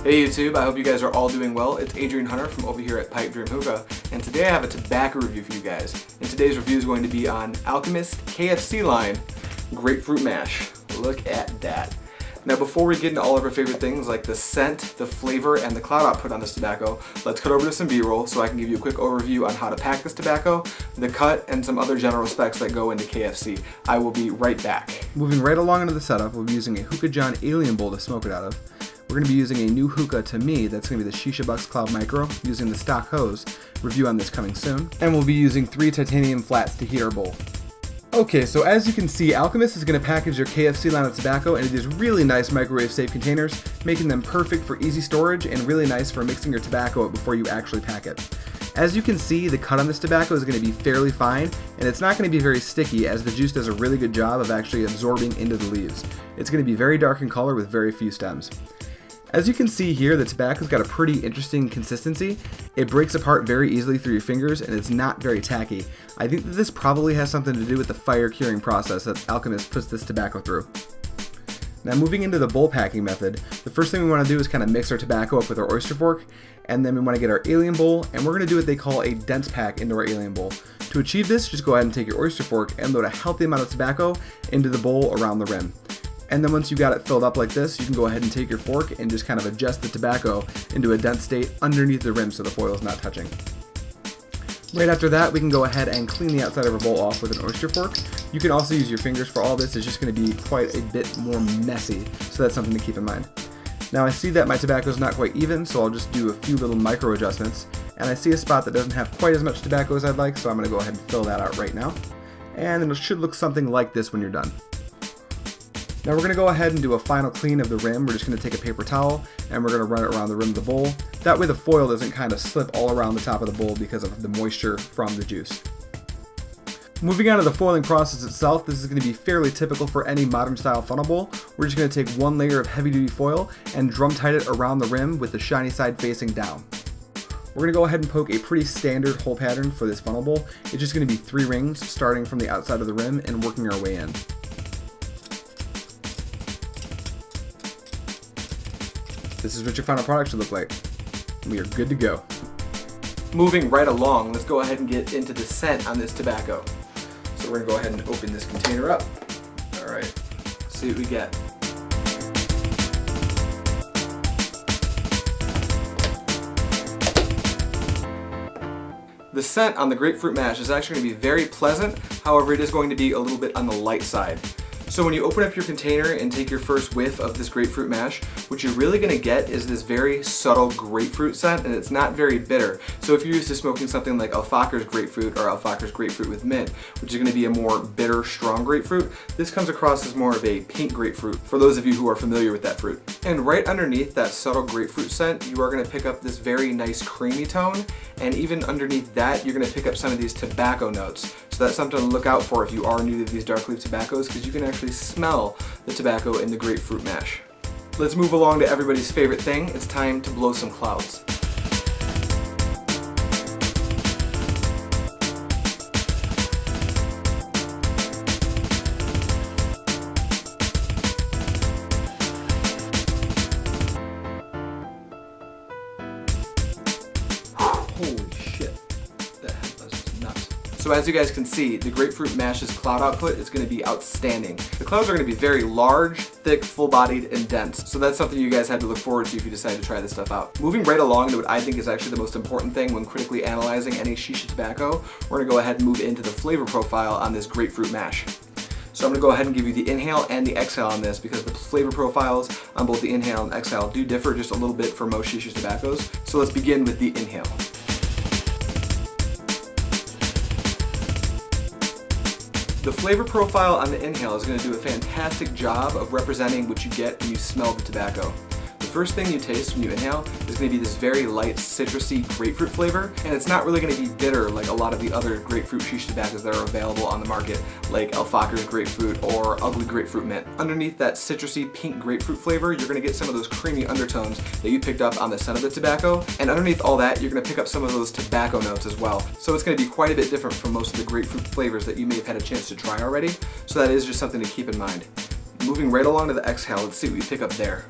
Hey YouTube, I hope you guys are all doing well. It's Adrian Hunter from over here at PipeDreamHookah, and today I have a tobacco review for you guys. And today's review is going to be on Alchemist KFC line Grapefruit Mash. Look at that. Now before we get into all of our favorite things like the scent, the flavor, and the cloud output on this tobacco, let's cut over to some B-roll so I can give you a quick overview on how to pack this tobacco, the cut, and some other general specs that go into KFC. I will be right back. Moving right along into the setup, we'll be using a Hookah John Alien Bowl to smoke it out of. We're going to be using a new hookah to me, that's going to be the Shisha Bucks Cloud Micro, using the stock hose. Review on this coming soon. And we'll be using 3 titanium flats to heat our bowl. Okay, so as you can see, Alchemist is going to package their KFC line of tobacco into these really nice microwave safe containers, making them perfect for easy storage and really nice for mixing your tobacco up before you actually pack it. As you can see, the cut on this tobacco is going to be fairly fine, and it's not going to be very sticky as the juice does a really good job of actually absorbing into the leaves. It's going to be very dark in color with very few stems. As you can see here, the tobacco's got a pretty interesting consistency. It breaks apart very easily through your fingers and it's not very tacky. I think that this probably has something to do with the fire curing process that Alchemist puts this tobacco through. Now moving into the bowl packing method, the first thing we want to do is kind of mix our tobacco up with our oyster fork, and then we want to get our alien bowl, and we're going to do what they call a dense pack into our alien bowl. To achieve this, just go ahead and take your oyster fork and load a healthy amount of tobacco into the bowl around the rim. And then once you got it filled up like this, you can go ahead and take your fork and just kind of adjust the tobacco into a dense state underneath the rim so the foil is not touching. Right after that, we can go ahead and clean the outside of our bowl off with an oyster fork. You can also use your fingers for all this. It's just going to be quite a bit more messy, so that's something to keep in mind. Now I see that my tobacco is not quite even, so I'll just do a few little micro adjustments. And I see a spot that doesn't have quite as much tobacco as I'd like, so I'm going to go ahead and fill that out right now. And it should look something like this when you're done. Now we're going to go ahead and do a final clean of the rim. We're just going to take a paper towel and we're going to run it around the rim of the bowl. That way the foil doesn't kind of slip all around the top of the bowl because of the moisture from the juice. Moving on to the foiling process itself, this is going to be fairly typical for any modern style funnel bowl. We're just going to take one layer of heavy duty foil and drum tight it around the rim with the shiny side facing down. We're going to go ahead and poke a pretty standard hole pattern for this funnel bowl. It's just going to be 3 rings starting from the outside of the rim and working our way in. This is what your final product should look like. We are good to go. Moving right along, let's go ahead and get into the scent on this tobacco. So we're going to go ahead and open this container up. Alright, see what we get. The scent on the Grapefruit Mash is actually going to be very pleasant, however it is going to be a little bit on the light side. So when you open up your container and take your first whiff of this grapefruit mash, what you're really going to get is this very subtle grapefruit scent, and it's not very bitter. So if you're used to smoking something like Alfacker's grapefruit or Alfacker's grapefruit with mint, which is going to be a more bitter, strong grapefruit, this comes across as more of a pink grapefruit for those of you who are familiar with that fruit. And right underneath that subtle grapefruit scent, you are going to pick up this very nice creamy tone, and even underneath that, you're going to pick up some of these tobacco notes. So that's something to look out for if you are new to these dark leaf tobaccos, because you can actually smell the tobacco in the grapefruit mash. Let's move along to everybody's favorite thing. It's time to blow some clouds. Holy shit, that was nuts. So as you guys can see, the Grapefruit Mash's cloud output is going to be outstanding. The clouds are going to be very large, thick, full-bodied, and dense. So that's something you guys have to look forward to if you decide to try this stuff out. Moving right along to what I think is actually the most important thing when critically analyzing any shisha tobacco, we're going to go ahead and move into the flavor profile on this Grapefruit Mash. So I'm going to go ahead and give you the inhale and the exhale on this because the flavor profiles on both the inhale and exhale do differ just a little bit for most shisha tobaccos. So let's begin with the inhale. The flavor profile on the inhale is going to do a fantastic job of representing what you get when you smell the tobacco. The first thing you taste when you inhale is going to be this very light citrusy grapefruit flavor, and it's not really going to be bitter like a lot of the other grapefruit shisha tobaccos that are available on the market, like Alfacker's grapefruit or Ugly Grapefruit Mint. Underneath that citrusy pink grapefruit flavor, you're going to get some of those creamy undertones that you picked up on the scent of the tobacco, and underneath all that, you're going to pick up some of those tobacco notes as well. So it's going to be quite a bit different from most of the grapefruit flavors that you may have had a chance to try already, so that is just something to keep in mind. Moving right along to the exhale, let's see what we pick up there.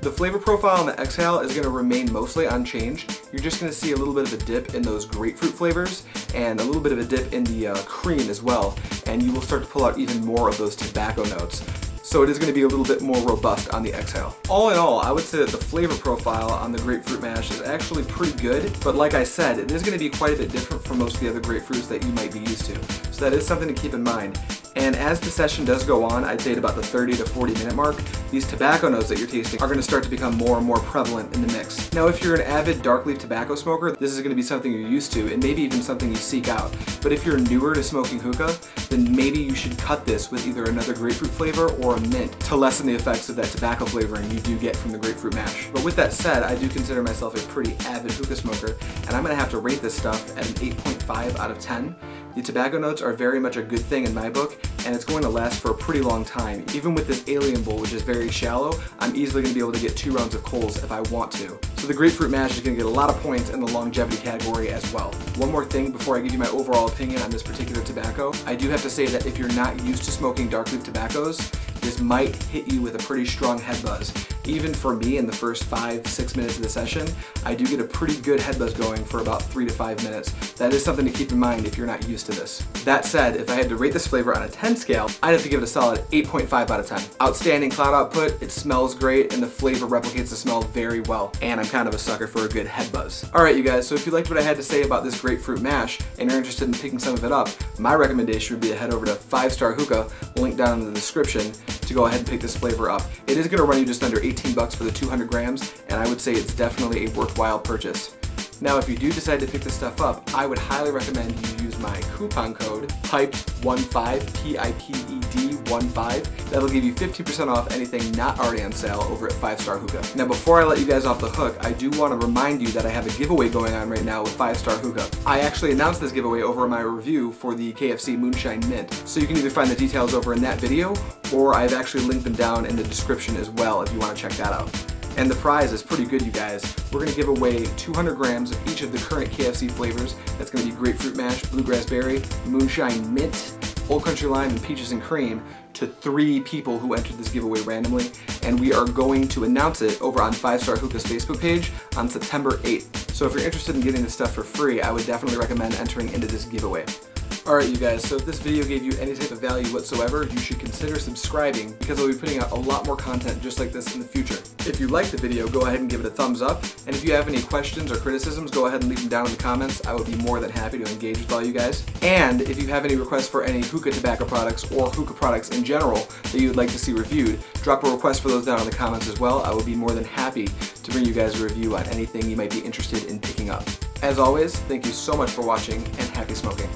The flavor profile on the exhale is going to remain mostly unchanged. You're just going to see a little bit of a dip in those grapefruit flavors and a little bit of a dip in the cream as well, and you will start to pull out even more of those tobacco notes. So it is going to be a little bit more robust on the exhale. All in all, I would say that the flavor profile on the grapefruit mash is actually pretty good, but like I said, it is going to be quite a bit different from most of the other grapefruits that you might be used to. So that is something to keep in mind. And as the session does go on, I'd say at about the 30 to 40 minute mark, these tobacco notes that you're tasting are going to start to become more and more prevalent in the mix. Now, if you're an avid dark leaf tobacco smoker, this is going to be something you're used to and maybe even something you seek out. But if you're newer to smoking hookah, then maybe you should cut this with either another grapefruit flavor or a mint to lessen the effects of that tobacco flavoring you do get from the grapefruit mash. But with that said, I do consider myself a pretty avid hookah smoker, and I'm going to have to rate this stuff at an 8.5 out of 10. The tobacco notes are very much a good thing in my book, and it's going to last for a pretty long time. Even with this alien bowl, which is very shallow, I'm easily going to be able to get 2 rounds of coals if I want to. So the grapefruit mash is going to get a lot of points in the longevity category as well. One more thing before I give you my overall opinion on this particular tobacco, I do have to say that if you're not used to smoking dark leaf tobaccos, this might hit you with a pretty strong head buzz. Even for me, in the first 5-6 minutes of the session, I do get a pretty good head buzz going for about 3 to 5 minutes. That is something to keep in mind if you're not used to this. That said, if I had to rate this flavor on a 10 scale, I'd have to give it a solid 8.5 out of 10. Outstanding cloud output, it smells great, and the flavor replicates the smell very well. And I'm kind of a sucker for a good head buzz. Alright you guys, so if you liked what I had to say about this grapefruit mash, and you're interested in picking some of it up, my recommendation would be to head over to 5-Star Hookah, link down in the description, to go ahead and pick this flavor up. It is going to run you just under 18 bucks for the 200 grams, and I would say it's definitely a worthwhile purchase. Now, if you do decide to pick this stuff up, I would highly recommend you use my coupon code PIPED15, P-I-P-E-D-15. That'll give you 15% off anything not already on sale over at 5-Star Hookah. Now, before I let you guys off the hook, I do want to remind you that I have a giveaway going on right now with 5-Star Hookah. I actually announced this giveaway over my review for the KFC Moonshine Mint, so you can either find the details over in that video, or I've actually linked them down in the description as well if you want to check that out. And the prize is pretty good, you guys. We're going to give away 200 grams of each of the current KFC flavors. That's going to be grapefruit mash, bluegrass berry, moonshine mint, Old Country lime, and peaches and cream to 3 people who entered this giveaway randomly. And we are going to announce it over on 5-Star Hookah's Facebook page on September 8th. So if you're interested in getting this stuff for free, I would definitely recommend entering into this giveaway. Alright you guys, so if this video gave you any type of value whatsoever, you should consider subscribing because I'll be putting out a lot more content just like this in the future. If you liked the video, go ahead and give it a thumbs up, and if you have any questions or criticisms, go ahead and leave them down in the comments. I would be more than happy to engage with all you guys. And if you have any requests for any hookah tobacco products or hookah products in general that you would like to see reviewed, drop a request for those down in the comments as well. I would be more than happy to bring you guys a review on anything you might be interested in picking up. As always, thank you so much for watching, and happy smoking.